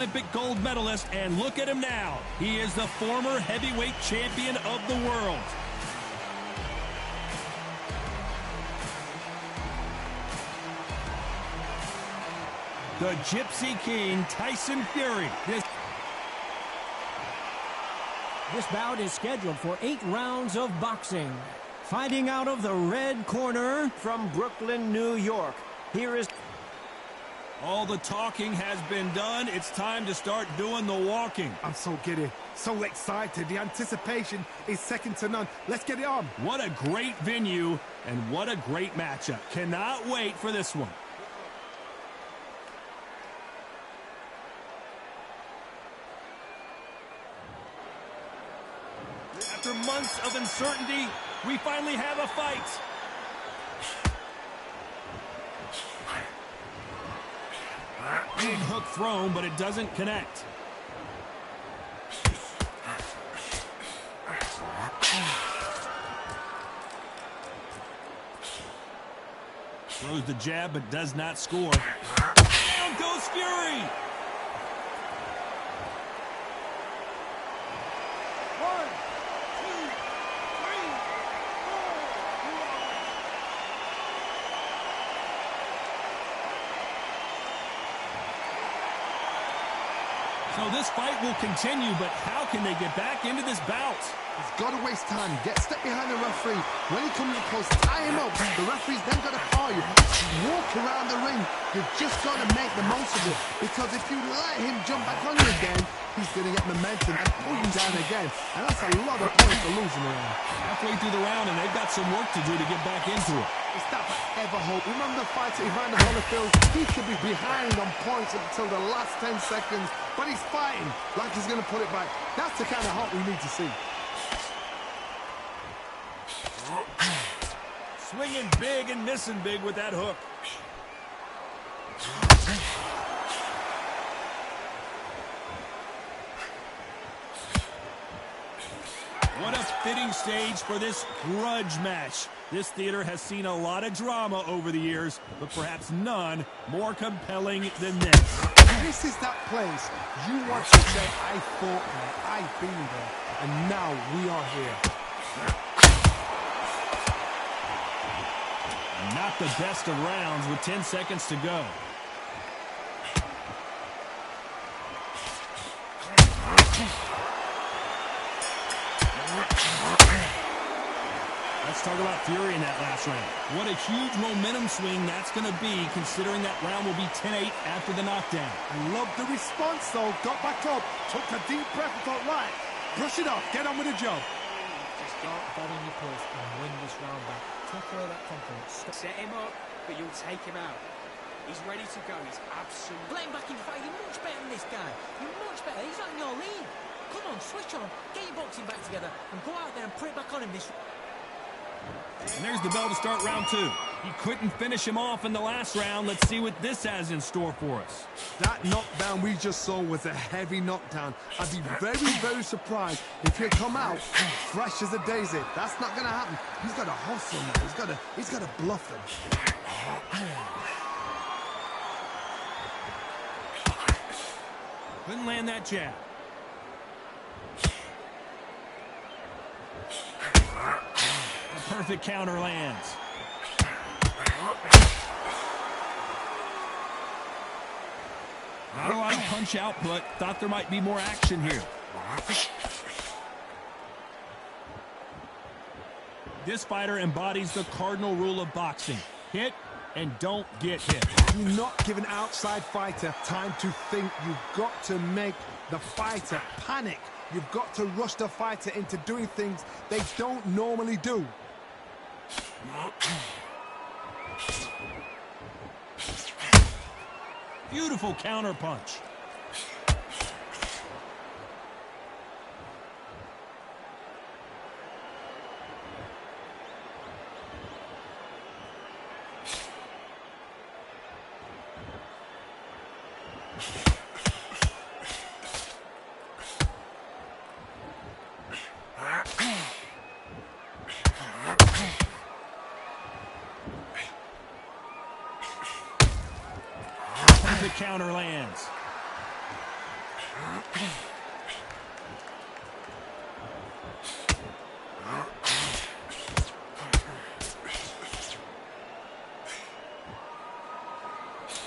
Olympic gold medalist, and look at him now. He is the former heavyweight champion of the world. The Gypsy King, Tyson Fury. This bout is scheduled for 8 rounds of boxing. Fighting out of the red corner from Brooklyn, New York. Here is... All the talking has been done. It's time to start doing the walking. I'm so giddy, so excited. The anticipation is second to none. Let's get it on. What a great venue and what a great matchup. Cannot wait for this one. After months of uncertainty, we finally have a fight. Big hook thrown, but it doesn't connect. Throws the jab, but does not score. Down goes Fury. So this fight will continue, but how can they get back into this bout? He's got to waste time. Step behind the referee. When he comes close, tie him up. The referee's then got to call you. Walk around the ring. You've just got to make the most of it. Because if you let him jump back on you again, he's going to get momentum and pull you down again. And that's a lot of points for losing around. Halfway through the round, and they've got some work to do to get back into it. Is that ever hope? Remember the fight at Evander Holyfield? He could be behind on points until the last 10 seconds, but he's fighting like he's going to put it back. That's the kind of hope we need to see. Swinging big and missing big with that hook. What a fitting stage for this grudge match. This theater has seen a lot of drama over the years, but perhaps none more compelling than this. This is that place you want to say, I fought there, I've been there, and now we are here. Not the best of rounds with 10 seconds to go. Let's talk about Fury in that last round. What a huge momentum swing that's going to be, considering that round will be 10-8 after the knockdown. I love the response, though. Got back up, took a deep breath and thought, right, brush it off, get on with the job. Just start following your pulse and win this round back. Take away that confidence. Set him up, but you'll take him out. He's ready to go. He's absolutely... Let him back in the fight. You're much better than this guy. You're much better. He's not in your league. Come on, switch on. Get your boxing back together and go out there and put it back on him this... And there's the bell to start round 2. He couldn't finish him off in the last round. Let's see what this has in store for us. That knockdown we just saw was a heavy knockdown. I'd be very, very surprised if he'll come out fresh as a daisy. That's not going to happen. He's got to hustle now. He's got to bluff him. Couldn't land that jab. A perfect counter lands. Not a lot of punch output. Thought there might be more action here. This fighter embodies the cardinal rule of boxing. Hit and don't get hit. You're not giving outside fighter time to think. You've got to make the fighter panic. You've got to rush the fighter into doing things they don't normally do. Beautiful counter punch. The counter lands.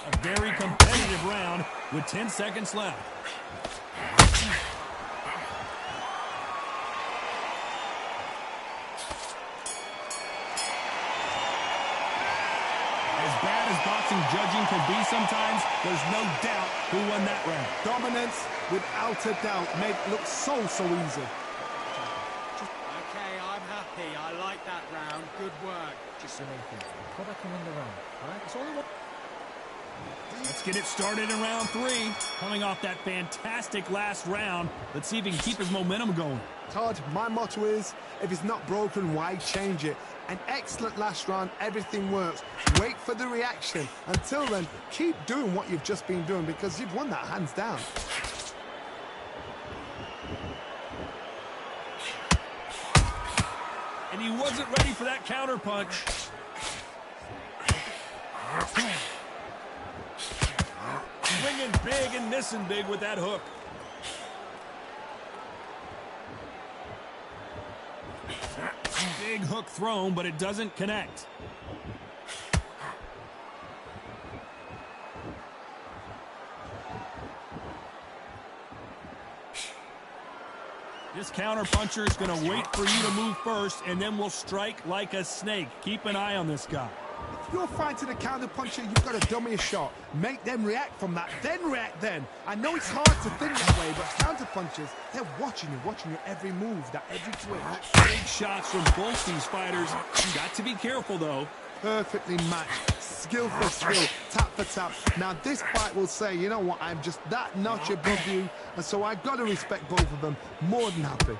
A very competitive round with 10 seconds left. As bad as boxing judging can be sometimes, there's no doubt who won that round. Dominance, without a doubt, made it look so easy. Okay, I'm happy. I like that round. Good work. Just Go back and win the round. All right? It's all I want. Let's get it started in round 3. Coming off that fantastic last round, let's see if he can keep his momentum going. Todd, my motto is, if it's not broken, why change it? An excellent last round, everything works. Wait for the reaction. Until then, keep doing what you've just been doing because you've won that hands down. And he wasn't ready for that counter punch. Swinging big and missing big with that hook. Big hook thrown, but it doesn't connect. This counter puncher is going to wait for you to move first, and then will strike like a snake. Keep an eye on this guy. If you're fighting a counter puncher, you've got to dummy a shot. Make them react from that, then react then. I know it's hard to think that way, but counter punchers, they're watching your every move, that every twitch. Big shots from both these fighters. Got to be careful, though. Perfectly matched, skill for skill, tap for tap. Now this fight will say, you know what, I'm just that notch above you, and so I've got to respect both of them. More than happy.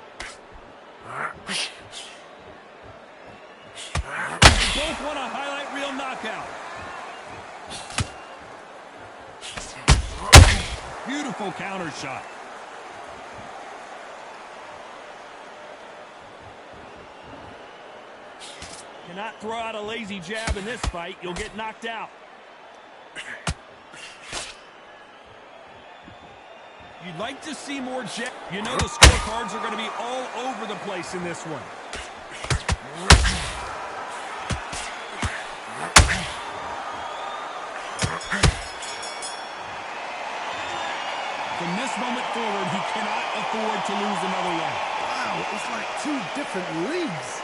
Both want a highlight reel knockout. Beautiful counter shot. Cannot throw out a lazy jab in this fight. You'll get knocked out. You'd like to see more jab. You know the scorecards are going to be all over the place in this one. From this moment forward, he cannot afford to lose another one. Wow, it's like two different leagues.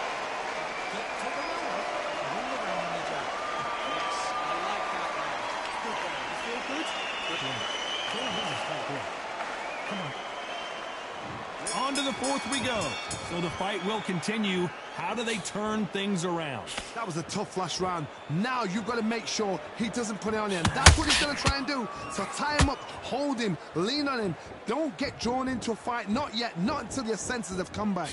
On to the fourth we go. So the fight will continue. How do they turn things around? That was a tough last round. Now you've got to make sure he doesn't put it on you. And that's what he's going to try and do. So tie him up, hold him, lean on him. Don't get drawn into a fight. Not yet. Not until your senses have come back.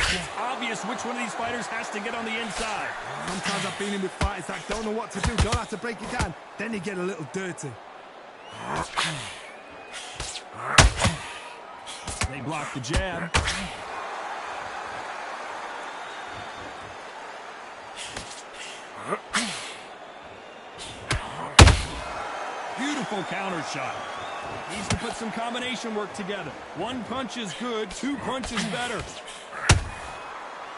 It's obvious which one of these fighters has to get on the inside. Sometimes I've been in with fighters that don't know what to do, don't have to break it down. Then you get a little dirty. They block the jab. Beautiful counter shot. Needs to put some combination work together. One punch is good, two punches better.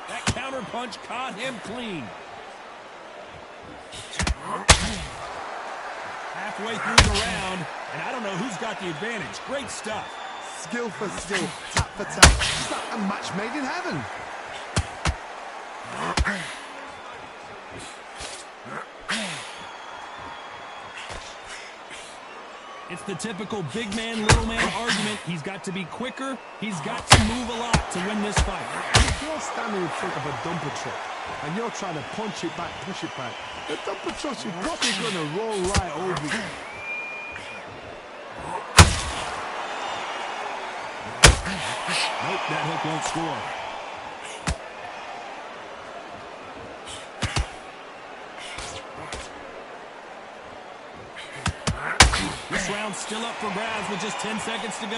That counter punch caught him clean. Halfway through the round, and I don't know who's got the advantage. Great stuff. Skill for skill, tap for tap. It's like a match made in heaven. It's the typical big man, little man argument. He's got to be quicker. He's got to move a lot to win this fight. If you're standing in front of a dumper truck and you're trying to punch it back, push it back, the dumper truck's probably going to roll right over you. Nope, that hook won't score. This round's still up for grabs with just 10 seconds to go.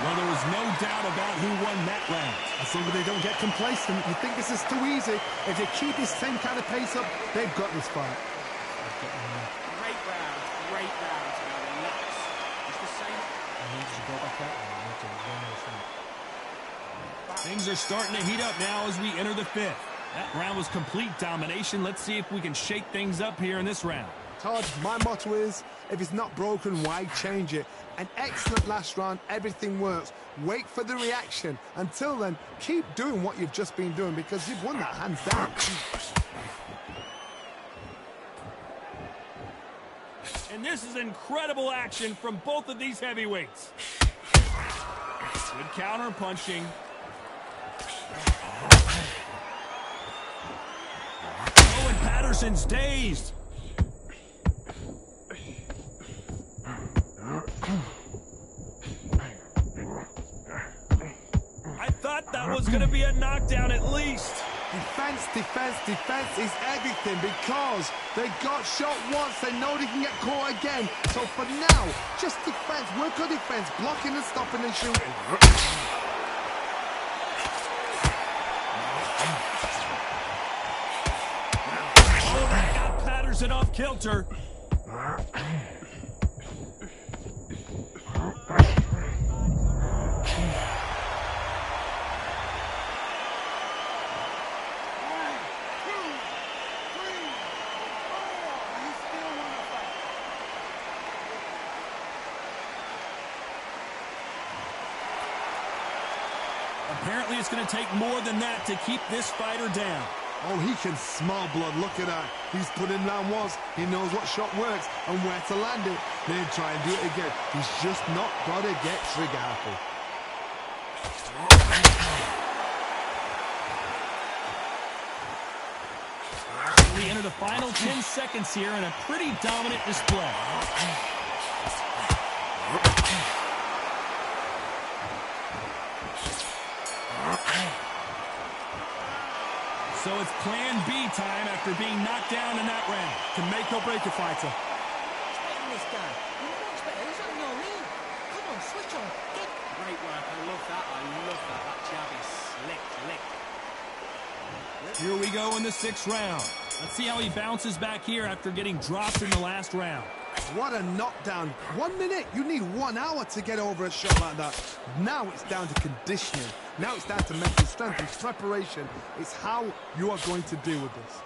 Well, there was no doubt about who won that round. As long as they don't get complacent, you think this is too easy. If they keep this same kind of pace up, they've got this fight. Great round, great round. Now relax. Just the same. Things are starting to heat up now as we enter the fifth. That round was complete domination. Let's see if we can shake things up here in this round. Todd, my motto is, if it's not broken, why change it? An excellent last round, everything works. Wait for the reaction. Until then, keep doing what you've just been doing because you've won that hands down. And this is incredible action from both of these heavyweights. Good counter punching. Oh, and Patterson's dazed. I thought that was going to be a knockdown at least. Defense, defense, defense is everything because they got shot once. They know they can get caught again. So for now, just defense, work on defense, blocking and stopping and shooting. Oh, that got Patterson off kilter. Apparently, it's going to take more than that to keep this fighter down. Oh, he can smell blood. Look at that. He's put in round once. He knows what shot works and where to land it. Then try and do it again. He's just not got to get trigger happy. We enter the final 10 seconds here in a pretty dominant display. So it's plan B time after being knocked down in that round. To make or break a fighter. This guy. You're much better. He's on your lead. Come on, switch on. Get. Great work. I love that. I love that. That jab is slick, lick. Here we go in the sixth round. Let's see how he bounces back here after getting dropped in the last round. What a knockdown. 1 minute. You need 1 hour to get over a shot like that. Now it's down to conditioning. Now it's down to mental strength and preparation. It's how you are going to deal with this.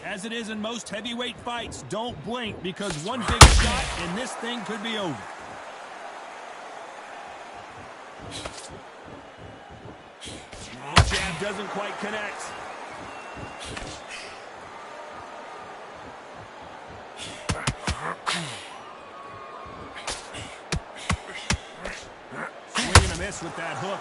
As it is in most heavyweight fights, don't blink because one big shot and this thing could be over. Jab doesn't quite connect. Swing and a miss with that hook.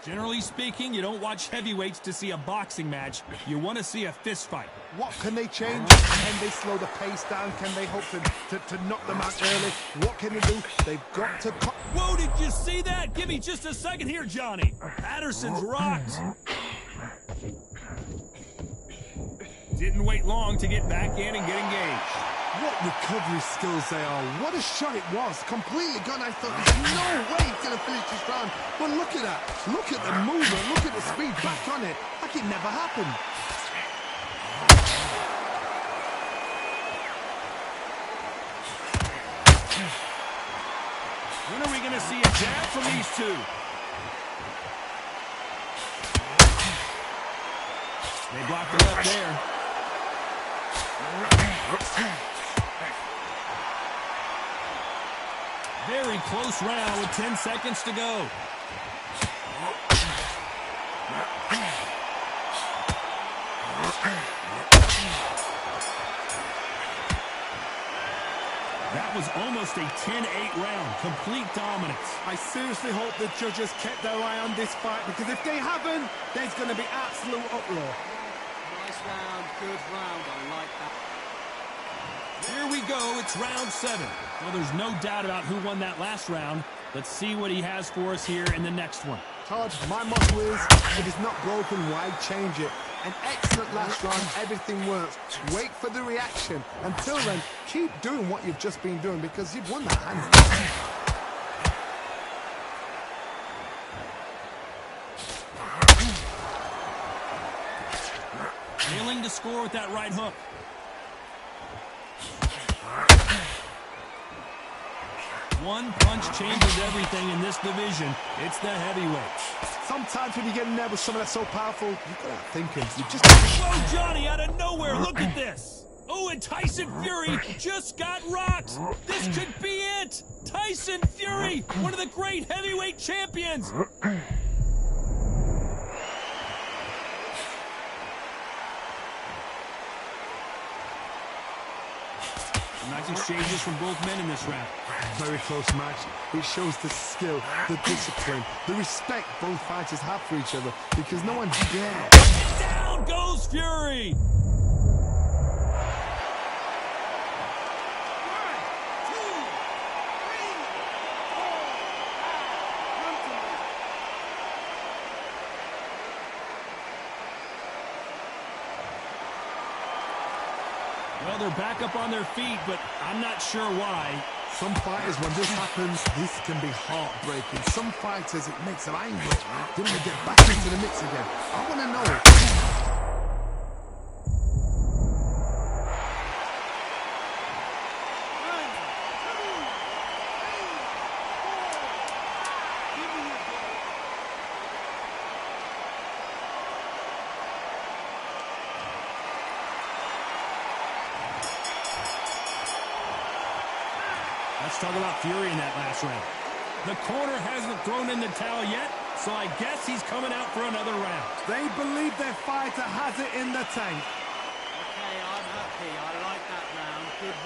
Generally speaking, you don't watch heavyweights to see a boxing match. You want to see a fist fight. What can they change? Can they slow the pace down? Can they hope to knock them out early? What can they do? They've got to... Whoa, did you see that? Give me just a second here, Johnny. Patterson's rocked. Didn't wait long to get back in and get engaged. What recovery skills they are. What a shot it was. Completely gone. I thought there's no way he's going to finish this round. But look at that. Look at the movement. Look at the speed back on it. Like it never happened. When are we going to see a jab from these two? They blocked the left there. Very close round with 10 seconds to go. That was almost a 10-8 round. Complete dominance. I seriously hope the judges kept their eye on this fight because if they haven't, there's going to be absolute uproar. Nice round, good round. I like that. Here we go. It's round 7. Well, there's no doubt about who won that last round. Let's see what he has for us here in the next one. Todd, my motto is, if it's not broken, why change it? An excellent last round, everything works. Wait for the reaction. Until then, keep doing what you've just been doing because you've won that hand. Failing to score with that right hook. One punch changes everything in this division. It's the heavyweights. Sometimes when you get in there with someone that's so powerful, you've got to think you just... Whoa, Johnny, out of nowhere, look at this. Oh, and Tyson Fury just got rocked. This could be it. Tyson Fury, one of the great heavyweight champions. Nice exchanges from both men in this round. Very close match. It shows the skill, the discipline, the respect both fighters have for each other because no one dares. Down goes Fury. Well, they're back up on their feet, but I'm not sure why. Some fighters, when this happens, this can be heartbreaking. Some fighters, it makes them angry. They want to get back into the mix again. I want to know. Let's talk about Fury in that last round. The corner hasn't thrown in the towel yet, so I guess he's coming out for another round. They believe their fighter has it in the tank. Okay, I'm happy. I like that round. Good.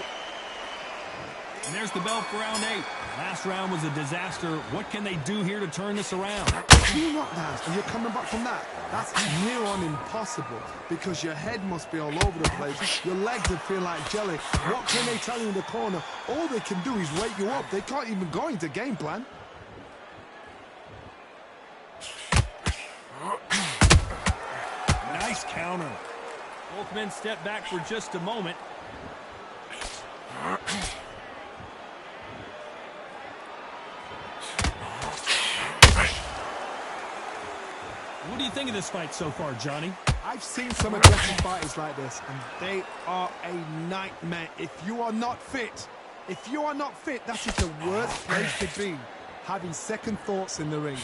And there's the bell for round 8. Last round was a disaster. What can they do here to turn this around? 2 knockdowns and you're coming back from that. That's near on impossible because your head must be all over the place. Your legs would feel like jelly. What can they tell you in the corner? All they can do is wake you up. They can't even go into game plan. Nice counter. Both men step back for just a moment. What do you think of this fight so far, Johnny? I've seen some aggressive fighters like this, and they are a nightmare. If you are not fit, that is the worst place to be, having second thoughts in the ring.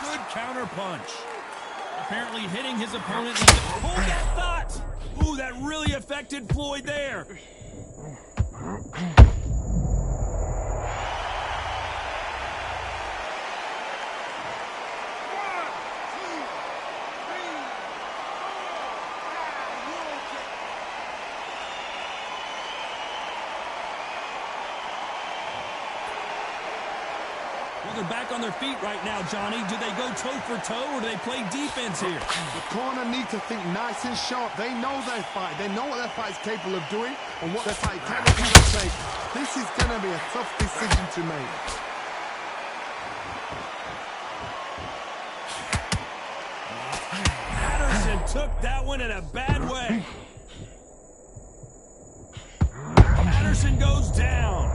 Good counter punch. Apparently hitting his opponent. Hold that thought. Ooh, that really affected Floyd there. They're back on their feet right now, Johnny. Do they go toe-for-toe, or do they play defense here? The corner need to think nice and sharp. They know their fight. They know what their fight is capable of doing and what their fight technically will take. This is going to be a tough decision to make. Patterson took that one in a bad way. Patterson goes down.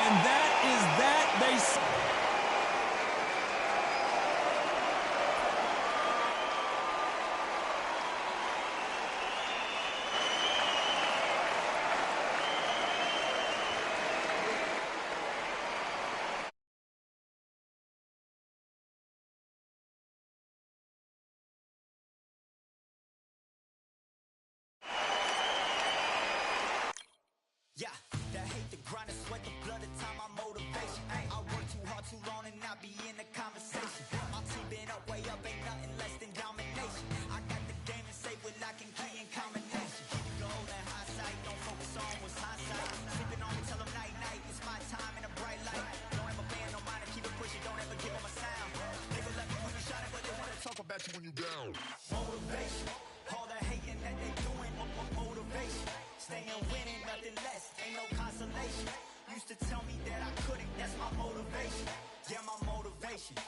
And that is that. Yeah, the wanna not be in the conversation. My team been up, way up, ain't nothing less than domination. I got the game and say with lock and key in combination. Keep it gold and high sight, don't focus on what's hindsight. Sleeping on me, tell them night night, it's my time in a bright light. Don't ever band, no mind, keep it pushing, don't ever give them a sound. They gon' let me when you shining, but they wanna talk about you when you down. Motivation, all the hating that they doing, motivation. Staying winning, nothing less, ain't no consolation. Used to tell me that I couldn't, that's my motivation. Yeah, my motivation,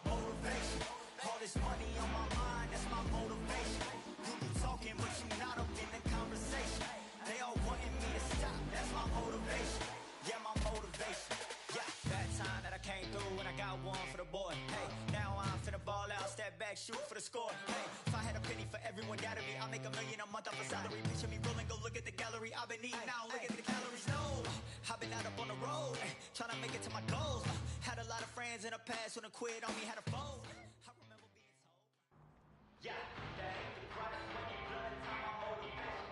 motivation. All this money on my mind, that's my motivation. You be talking, but you not up in the conversation. They all wanting me to stop, that's my motivation. Yeah, my motivation. Yeah, that time that I came through and I got one for the boy. Hey, now I'm finna ball out, step back, shoot for the score. Hey, if I had a penny for everyone doubted me, I'll make $1 million a month off a salary. Picture me rolling, go look at the gallery. I've been eating now, look at the calories. No, I've been out up on the road, trying to make it to my goals. Had a lot of friends in the past when I quit on me, had a fold. I remember being told. Yeah, that ain't the price when you blood, time my motivation.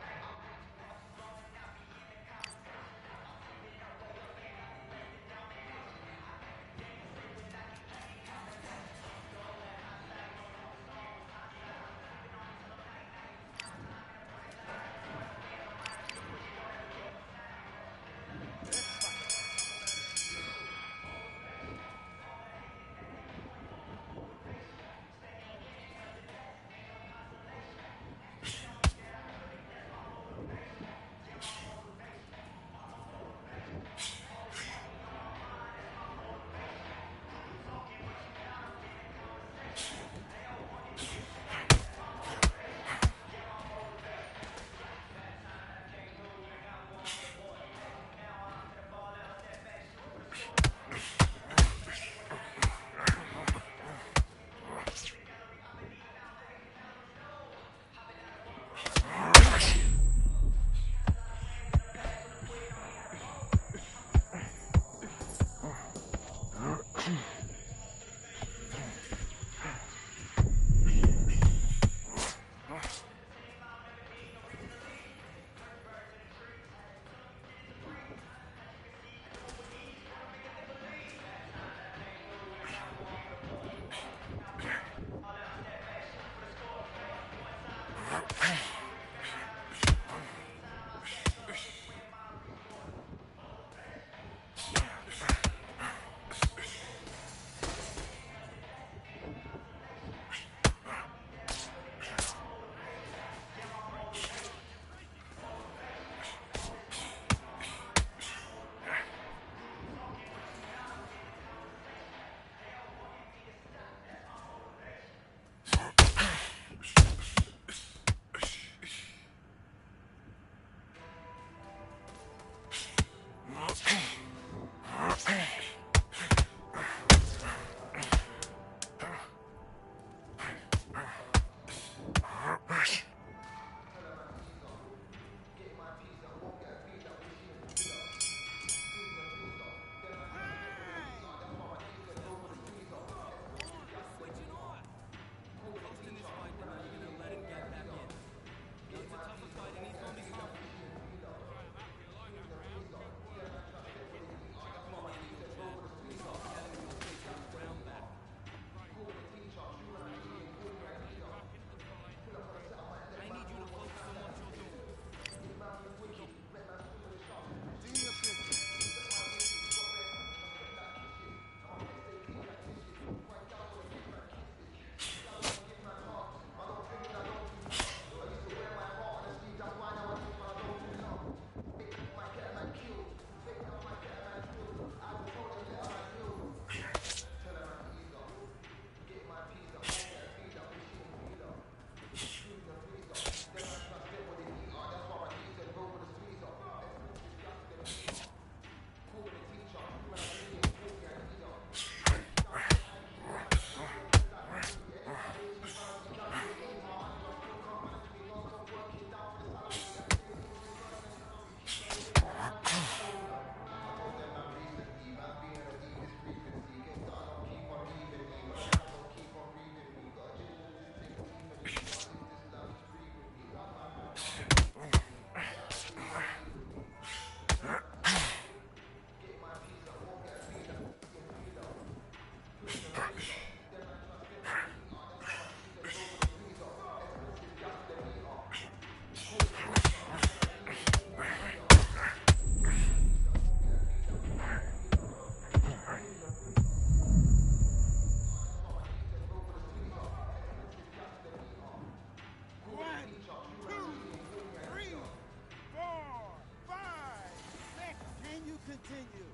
continue.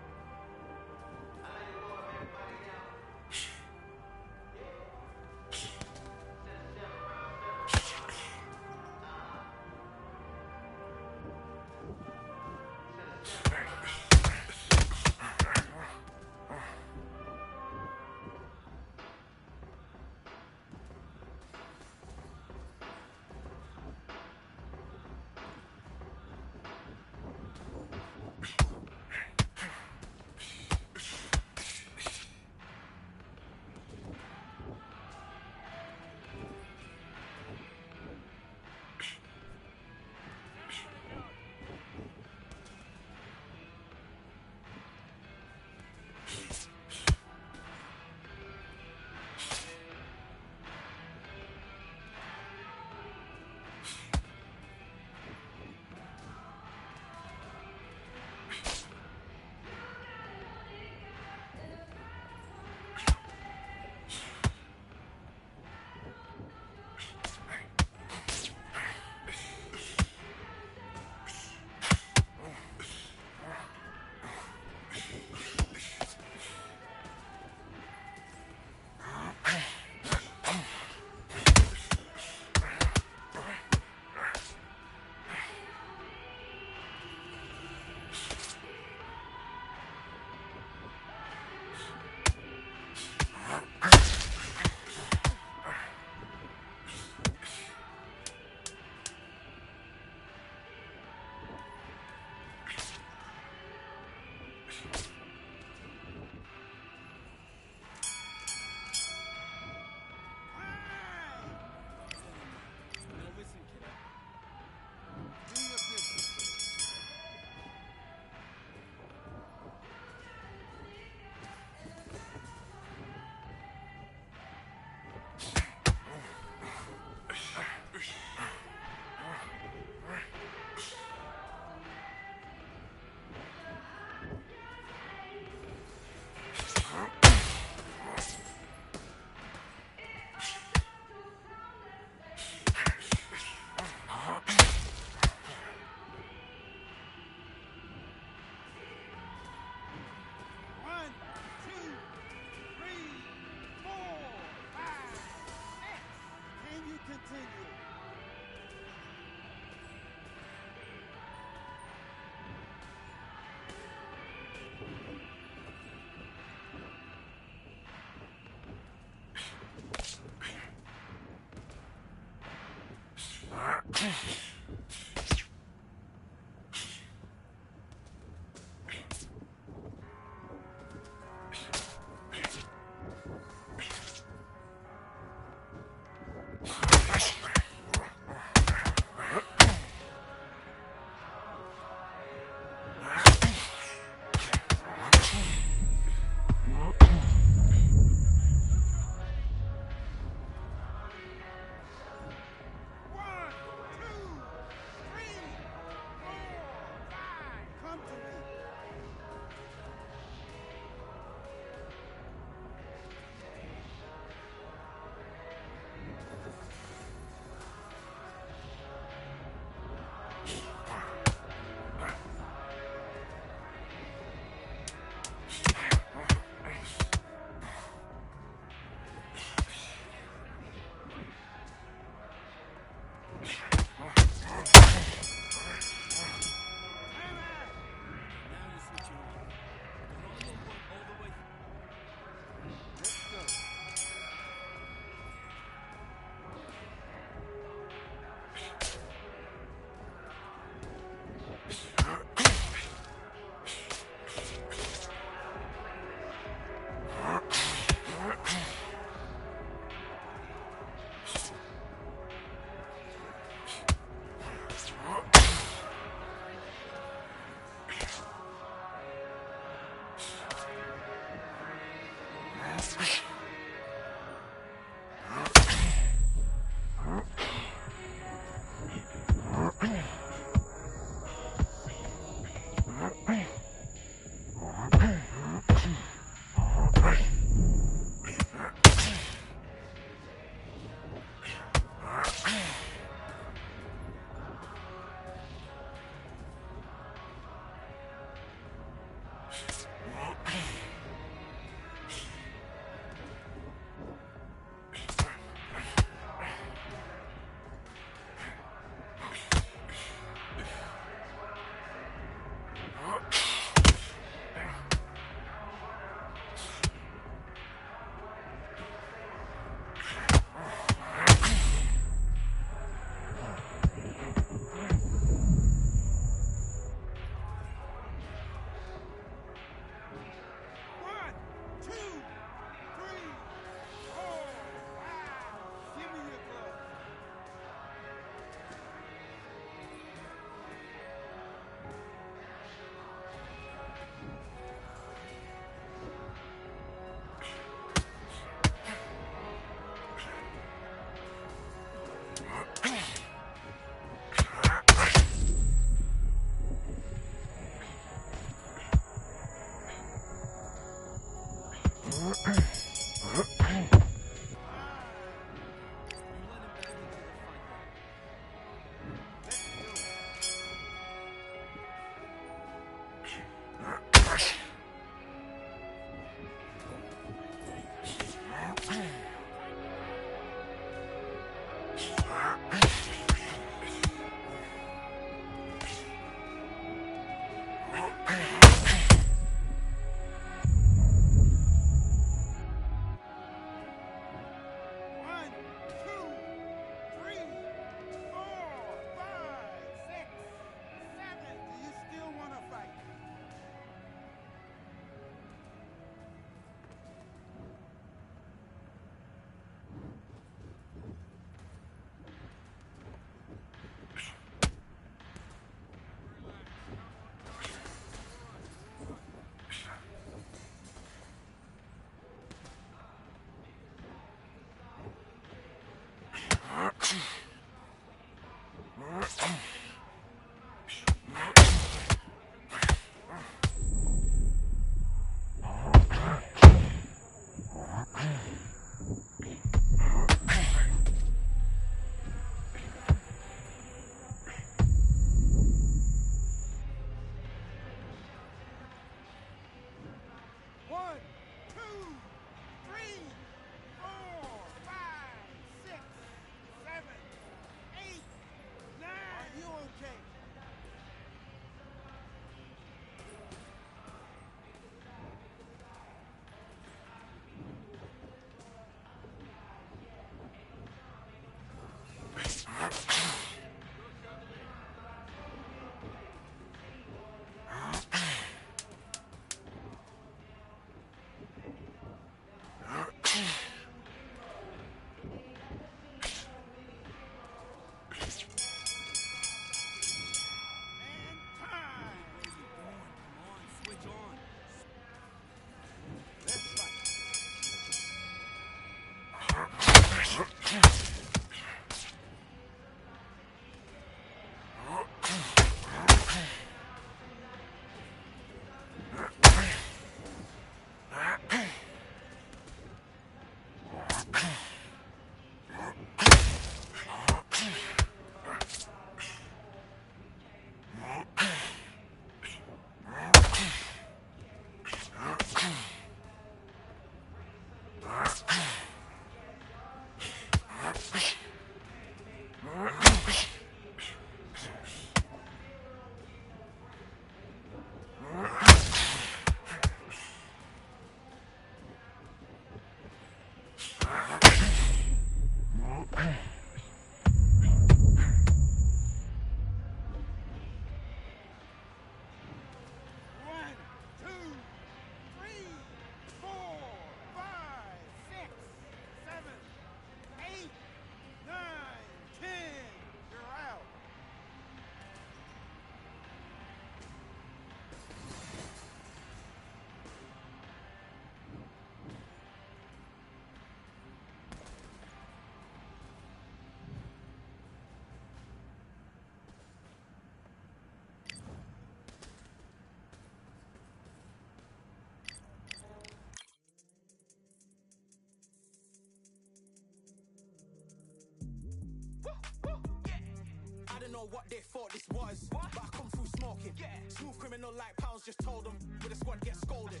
know what they thought this was, but I come through smoking. Smooth criminal like pounds, just told them. With a squad get scolded.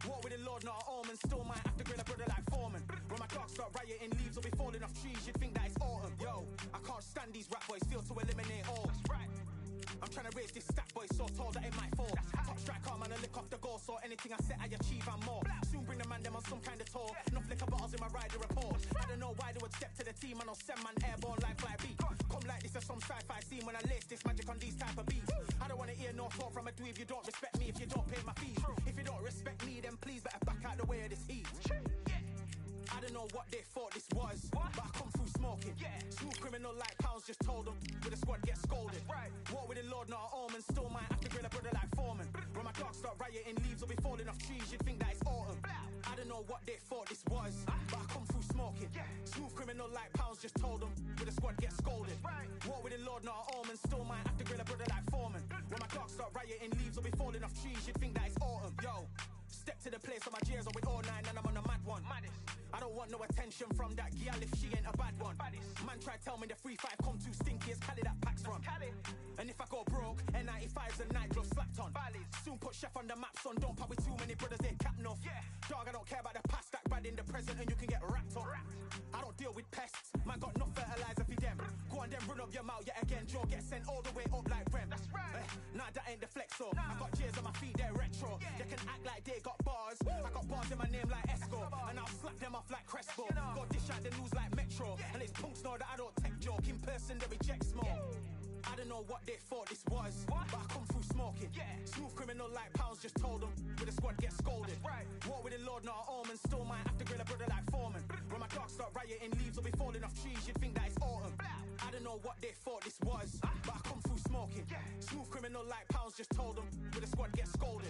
War with the Lord, not a omen. Still might have to grill a brother like Foreman. When my dogs start rioting, leaves will be falling off trees. You'd think that it's autumn. Yo, I can't stand these rap boys. Feel to eliminate all. I'm trying to raise this stat boy so tall that it might fall. Top striker, man, I lick off the goal. So anything I set, I achieve and more. Soon bring the man them on some kind of tour. Enough liquor bottles in my rider report. I don't know why they would step to the team. I know send man airborne like fly beat. Come like this as some sci-fi scene when I lace this magic on these type of beats. I don't want to hear no thought from a dweeb. You don't respect me if you don't pay my fees. If you don't respect me, then please better back out the way of this heat. I don't know what they thought this was, but I come through smoking. Smooth criminal like pounds, just told them. With a squad get scolded. War with the Lord, not a omen. Still might have to grill a brother like Foreman. When my dogs start rioting, leaves will be falling off trees. You'd think that it's autumn. I don't know what they thought this was, but I come through smoking. Smooth criminal like pounds, just told them. With a squad get scolded. War with the Lord, not a omen. Still might have to grill a brother like Foreman. When my dogs start rioting, leaves will be falling off trees. You'd think that it's autumn. Yo, step to the place on my J's on with all nine and I'm on a mad one. I don't want no attention from that gal if she ain't a bad one. Man try tell me the 3-5 come too stinky, it's Cali that packs from. And if I go broke, N95's a night glove slapped on. Soon put chef on the map, son, don't pop with too many brothers, they cap enough. Dog, I don't care about the past, that bad in the present and you can get wrapped up. I don't deal with pests, man got no fertilizer for them. Go on then run up your mouth yet again, Joe get sent all the way up like Rem. Nah, that ain't the flexo. I got J's on my feet, they're retro. They can act like they got bars. I got bars in my name like Esco, and I'll slap them off like Crespo. Go dish out the news like Metro, and it's punks know that I don't tech joke. In person they reject smoke. I don't know what they thought this was, but I come through smoking. Smooth criminal like pounds, just told them. With a squad get scolded. War with the Lord, not a omen. Still might have to grill a brother like Foreman. When my dogs start rioting, leaves will be falling off trees. You'd think that it's autumn. I don't know what they thought this was, but I come through smoking. Smooth criminal like pounds, just told them. With a squad get scolded.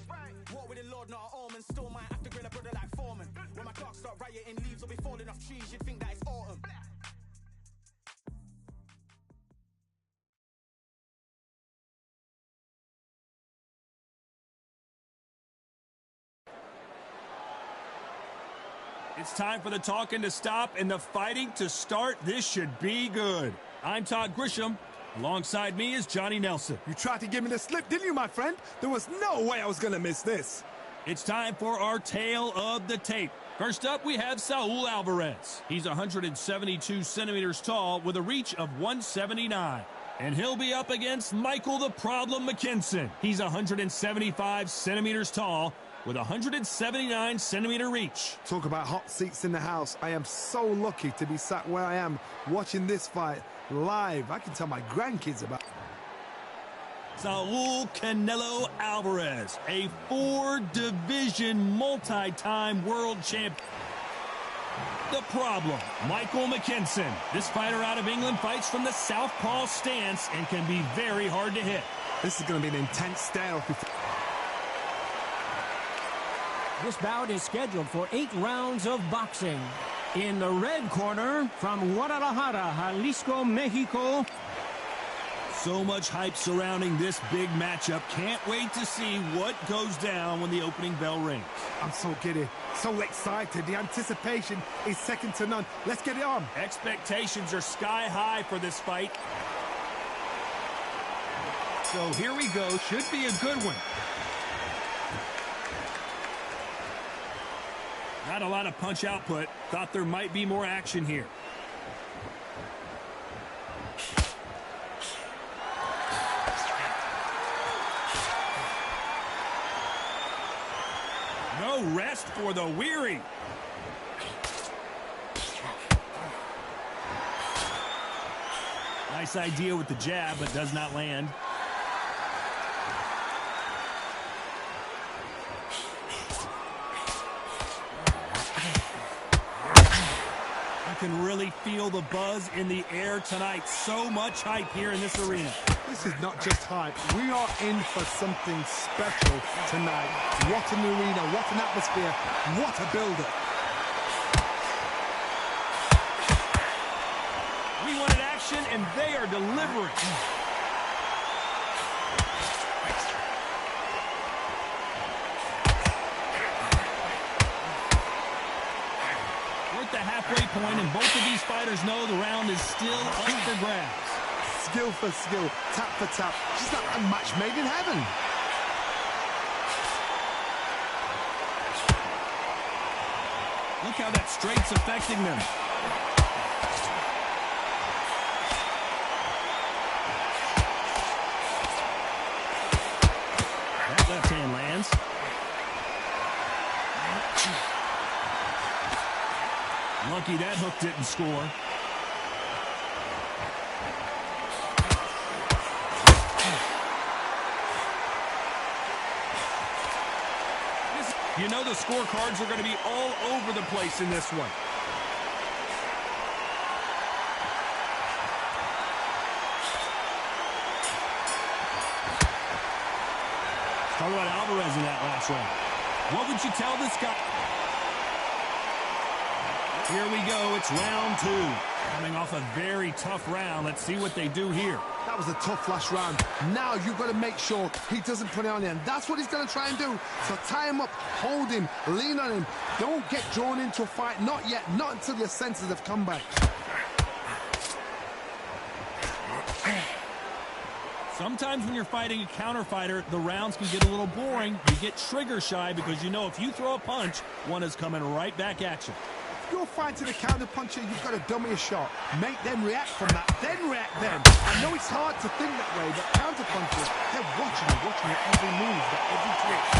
War with the Lord, not a omen. Still might have to grill a brother like Foreman. When my dogs start rioting, leaves will be falling off trees. You'd think that it's autumn. It's time for the talking to stop and the fighting to start. This should be good. I'm Todd Grisham. Alongside me is Johnny Nelson. You tried to give me the slip, didn't you, my friend? There was no way I was going to miss this. It's time for our tale of the tape. First up, we have Saul Alvarez. He's 172 centimeters tall with a reach of 179. And he'll be up against Michael the Problem McKinson. He's 175 centimeters tall with 179 centimeter reach. Talk about hot seats in the house. I am so lucky to be sat where I am watching this fight live. I can tell my grandkids about it. Saul Canelo Alvarez, a 4-division multi-time world champion. The Problem, Michael McKinson. This fighter out of England fights from the southpaw stance and can be very hard to hit. This is going to be an intense standoff. This bout is scheduled for 8 rounds of boxing. In the red corner, from Guadalajara, Jalisco, Mexico. So much hype surrounding this big matchup. Can't wait to see what goes down when the opening bell rings. I'm so giddy, so excited. The anticipation is second to none. Let's get it on. Expectations are sky high for this fight. So here we go. Should be a good one. Not a lot of punch output. Thought there might be more action here. No rest for the weary. Nice idea with the jab, but does not land. Can really feel the buzz in the air tonight. So much hype here in this arena. This is not just hype. We are in for something special tonight. What an arena, what an atmosphere, what a build-up. We wanted action, and they are delivering. Halfway point, and both of these fighters know the round is still up for grabs. Skill for skill, tap for tap. She's like a match made in heaven. Look how that straight's affecting them. That left hand lands. Lucky that hook didn't score. You know the scorecards are going to be all over the place in this one. Talk about Alvarez in that last round. What would you tell this guy? Here we go. It's round 2. Coming off a very tough round. Let's see what they do here. That was a tough last round. Now you've got to make sure he doesn't put it on him. That's what he's going to try and do. So tie him up, hold him, lean on him. Don't get drawn into a fight. Not yet. Not until your senses have come back. Sometimes when you're fighting a counter fighter, the rounds can get a little boring. You get trigger shy because you know if you throw a punch, one is coming right back at you. If you're fighting a counter puncher, you've got to dummy a shot. Make them react from that, then react then. I know it's hard to think that way, but counter punchers, they're watching your every move, every twitch.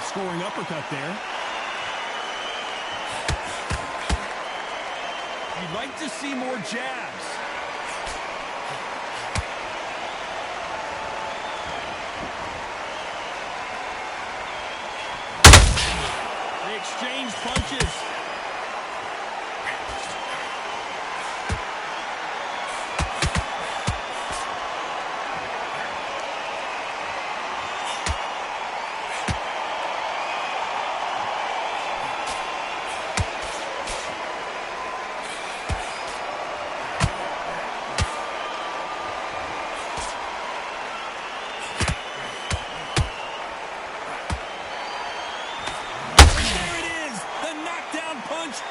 Scoring uppercut there. You'd like to see more jabs. They exchange punches.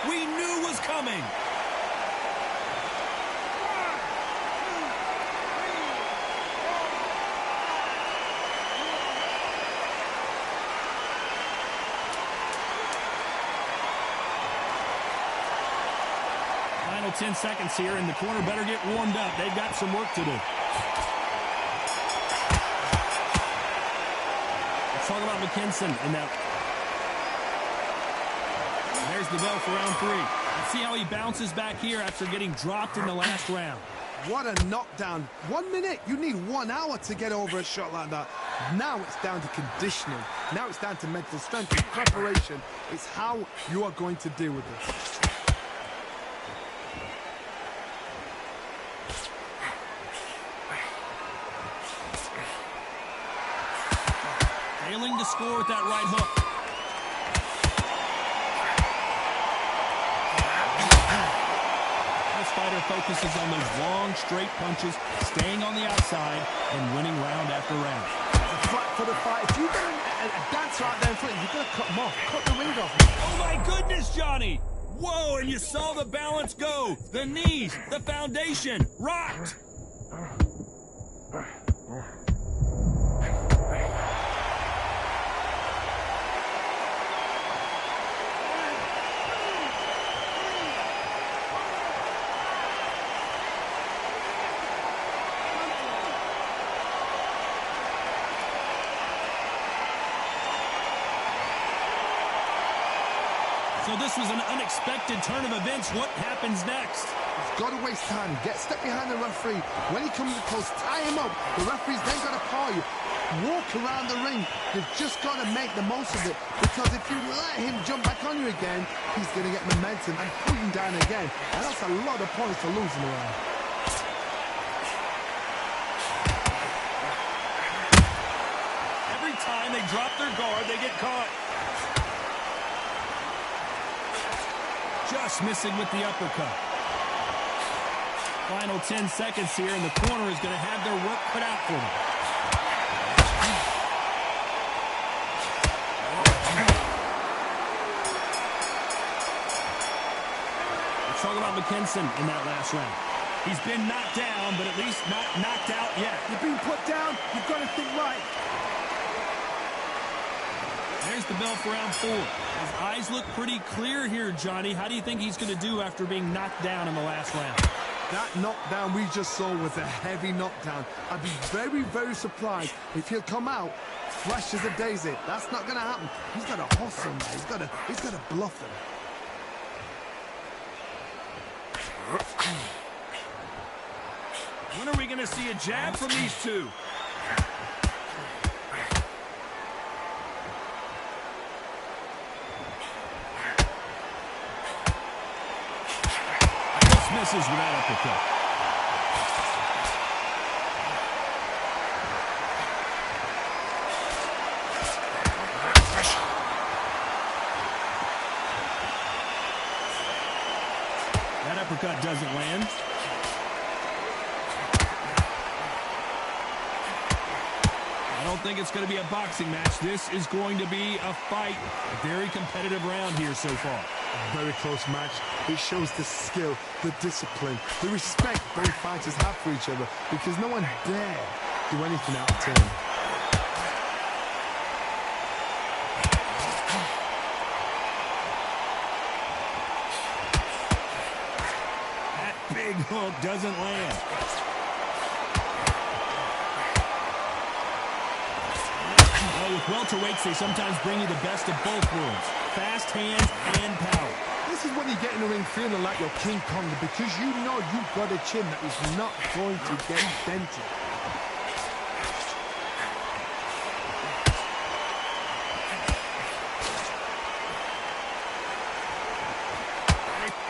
We knew was coming. Final 10 seconds here, and the corner better get warmed up. They've got some work to do. Let's talk about McKinson in that. There's the bell for round 3. Let's see how he bounces back here after getting dropped in the last round. What a knockdown. 1 minute. You need 1 hour to get over a shot like that. Now it's down to conditioning. Now it's down to mental strength and preparation. It's how you are going to deal with this. Failing to score with that right hook. Fighter focuses on those long, straight punches, staying on the outside, and winning round after round. For the fight, if you've got a dancer out there in front, you've got to cut them off, cut the ring off. Oh my goodness, Johnny! Whoa, and you saw the balance go. The knees, the foundation, rocked. So this was an unexpected turn of events. What happens next? He's got to waste time. Get step behind the referee. When he comes close, tie him up. The referee's then got to call you. Walk around the ring. You've just got to make the most of it. Because if you let him jump back on you again, he's going to get momentum and pull him down again. And that's a lot of points to lose in the round. Every time they drop their guard, they get caught. Just missing with the uppercut. Final 10 seconds here, and the corner is going to have their work cut out for them. talk about McKinson in that last round. He's been knocked down, but at least not knocked out yet. You're being put down, you've got to think right. There's the bell for round 4. His eyes look pretty clear here, Johnny. How do you think he's going to do after being knocked down in the last round? That knockdown we just saw was a heavy knockdown. I'd be very, very surprised if he'll come out fresh as a daisy. That's not going to happen. He's got to hustle now. He's got to bluff him. When are we going to see a jab from these two? Misses with that uppercut. That uppercut doesn't land. I don't think it's going to be a boxing match. This is going to be a fight. A very competitive round here so far. A very close match. It shows the skill, the discipline, the respect both fighters have for each other, because no one dare do anything out of turn. That big hook doesn't land. Well, with welterweights, they sometimes bring you the best of both worlds. Fast hands and power. This is when you get in the ring feeling like you're King Kong, because you know you've got a chin that is not going to get dented.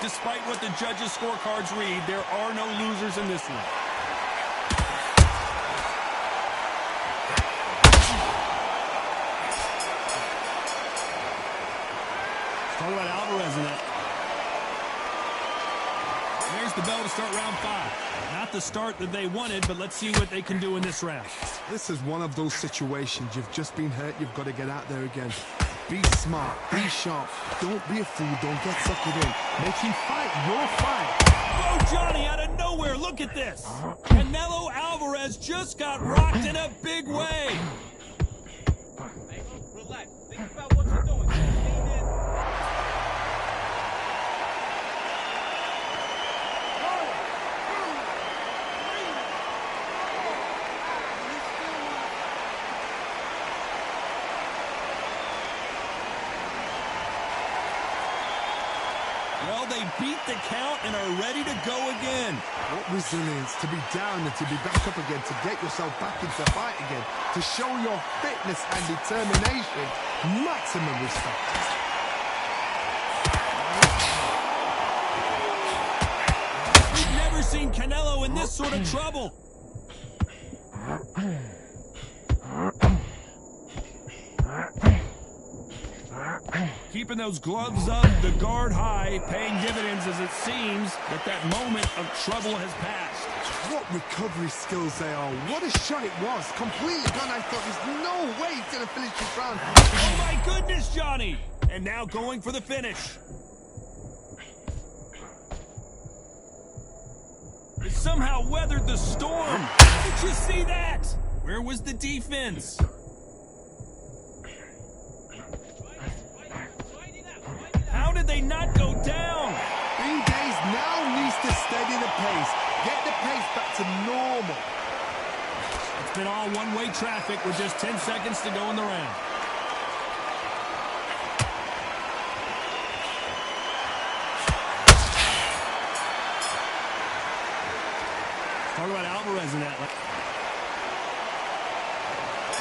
Despite what the judges' scorecards read, there are no losers in this one. Talk about Alvarez in that. There's the bell to start round 5. Not the start that they wanted, but let's see what they can do in this round. This is one of those situations. You've just been hurt. You've got to get out there again. Be smart. Be sharp. Don't be a fool. Don't get suckered in. Make him fight your fight. Whoa, Johnny, out of nowhere. Look at this. Canelo Alvarez just got rocked in a big way. Hey, relax. Think about what you're doing. Lean in. Well, they beat the count and are ready to go again. What resilience to be down and to be back up again, to get yourself back into fight again, to show your fitness and determination. Maximum respect. We've never seen Canelo in this sort of trouble. Keeping those gloves up, the guard high, paying dividends as it seems that moment of trouble has passed. What recovery skills they are. What a shot it was. Completely gone. I thought there's no way he's going to finish this round. Oh my goodness, Johnny! And now going for the finish. He somehow weathered the storm. Did you see that? Where was the defense? How did they not go down? B-Days now needs to steady the pace. Get the pace back to normal. It's been all one-way traffic with just 10 seconds to go in the round. Talk about Alvarez in that.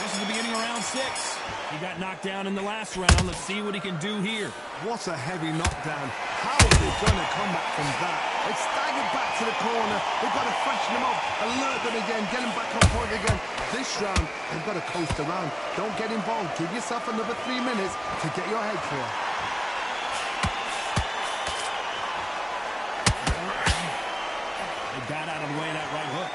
This is the beginning of round 6. He got knocked down in the last round. Let's see what he can do here. What a heavy knockdown. How are they going to come back from that? They staggered back to the corner. They've got to freshen them up, alert them again, get them back on point again. This round, they've got to coast around. Don't get involved. Give yourself another 3 minutes to get your head clear. They got out of the way of that right hook.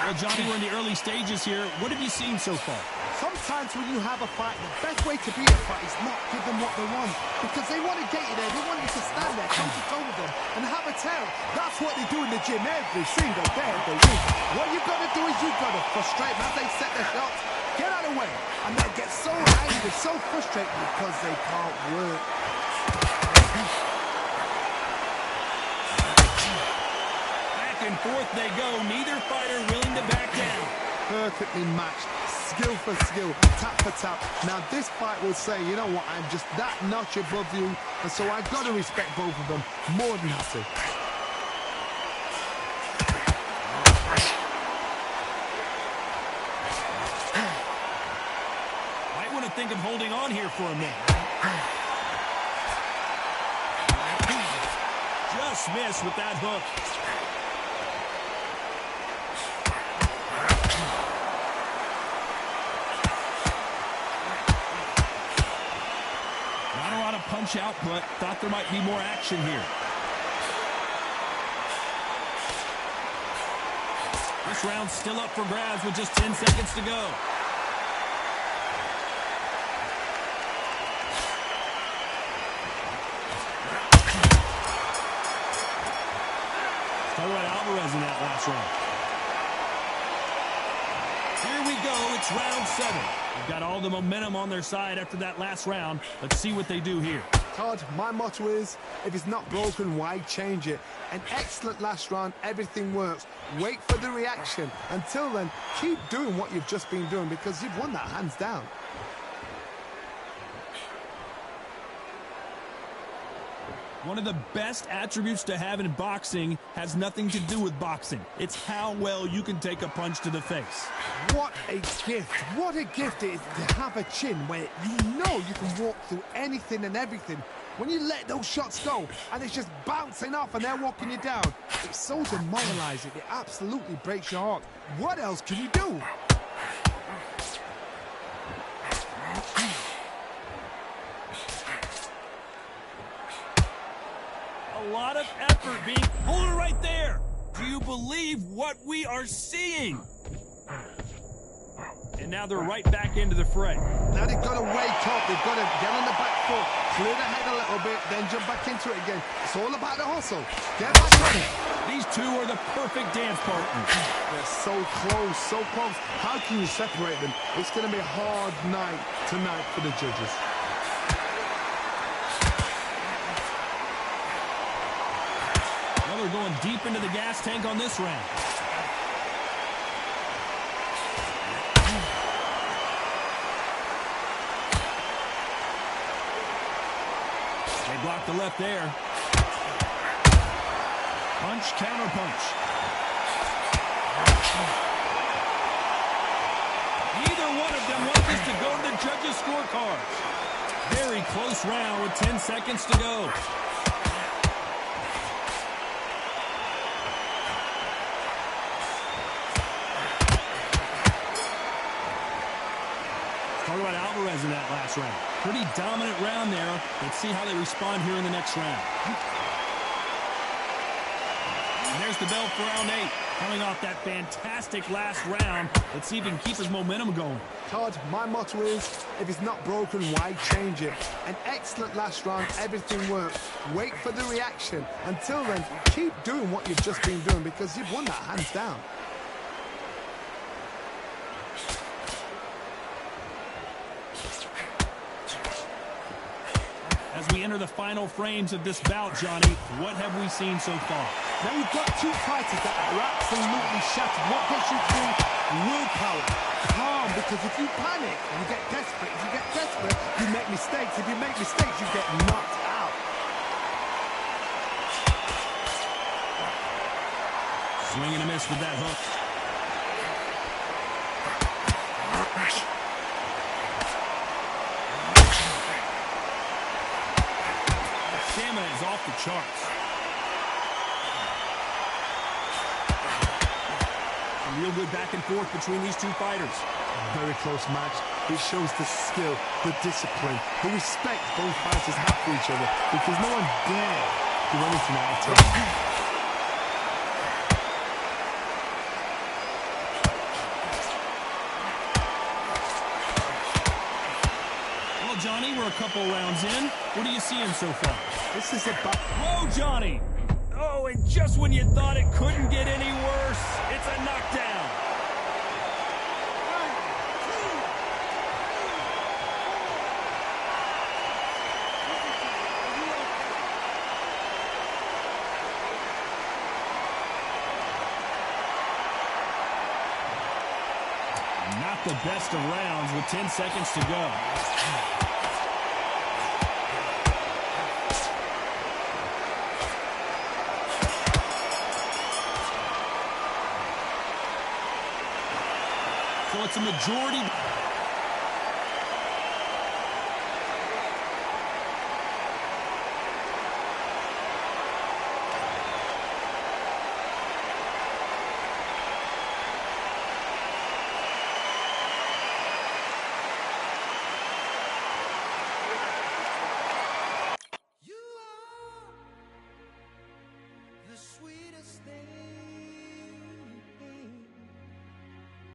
Well, Johnny, we're in the early stages here. What have you seen so far? Sometimes when you have a fight, the best way to beat a fight is not give them what they want. Because they want to get you there. They want you to stand there, come to toe with them, and have a tear. That's what they do in the gym every single day of the week. What you've got to do is you've got to frustrate them as they set their shots. Get out of the way. And they get so angry, so frustrated because they can't work. Back and forth they go. Neither fighter willing to back down. Perfectly matched. Skill for skill, tap for tap. Now this fight will say, you know what, I'm just that notch above you, and so I've got to respect both of them. More than happy. Might want to think of holding on here for a minute. Just missed with that hook. Punch output. Thought there might be more action here. This round's still up for grabs with just 10 seconds to go. Talk about Alvarez in that last round. Here we go. It's round 7. They've got all the momentum on their side after that last round. Let's see what they do here. Todd, my motto is, if it's not broken, why change it? An excellent last round, everything works. Wait for the reaction. Until then, keep doing what you've just been doing because you've won that hands down. One of the best attributes to have in boxing has nothing to do with boxing. It's how well you can take a punch to the face. What a gift. What a gift it is to have a chin where you know you can walk through anything and everything. When you let those shots go and it's just bouncing off and they're walking you down, it's so demoralizing. It absolutely breaks your heart. What else can you do? A lot of effort being... Hold it right there! Do you believe what we are seeing? And now they're right back into the fray. Now they've got to wake up. They've got to get on the back foot, clear the head a little bit, then jump back into it again. It's all about the hustle. Get back on it. These two are the perfect dance partners. They're so close, so close. How can you separate them? It's going to be a hard night tonight for the judges. Well, they're going deep into the gas tank on this round. They block the left there. Punch, counter punch. Neither one of them wants this to go to the judges' scorecards. Very close round with 10 seconds to go. Talk about Alvarez in that last round. Pretty dominant round there. Let's see how they respond here in the next round. And there's the bell for round 8. Coming off that fantastic last round. Let's see if he can keep his momentum going. Todd, my motto is, if it's not broken, why change it? An excellent last round, everything works. Wait for the reaction. Until then, keep doing what you've just been doing because you've won that hands down. As we enter the final frames of this bout, Johnny, what have we seen so far? Now you've got two fighters that are absolutely shattered. What gets you through? Willpower. Calm, because if you panic, you get desperate. If you get desperate, you make mistakes. If you make mistakes, you get knocked out. Swing and a miss with that hook. Stamina is off the charts. A real good back and forth between these two fighters. Very close match. It shows the skill, the discipline, the respect both fighters have for each other because no one dare do anything out of turn. Well, Johnny, we're a couple rounds in. What are you seeing so far? This is about... Whoa, Johnny! Oh, and just when you thought it couldn't get any worse, it's a knockdown. Not the best of rounds with 10 seconds to go. So it's a majority.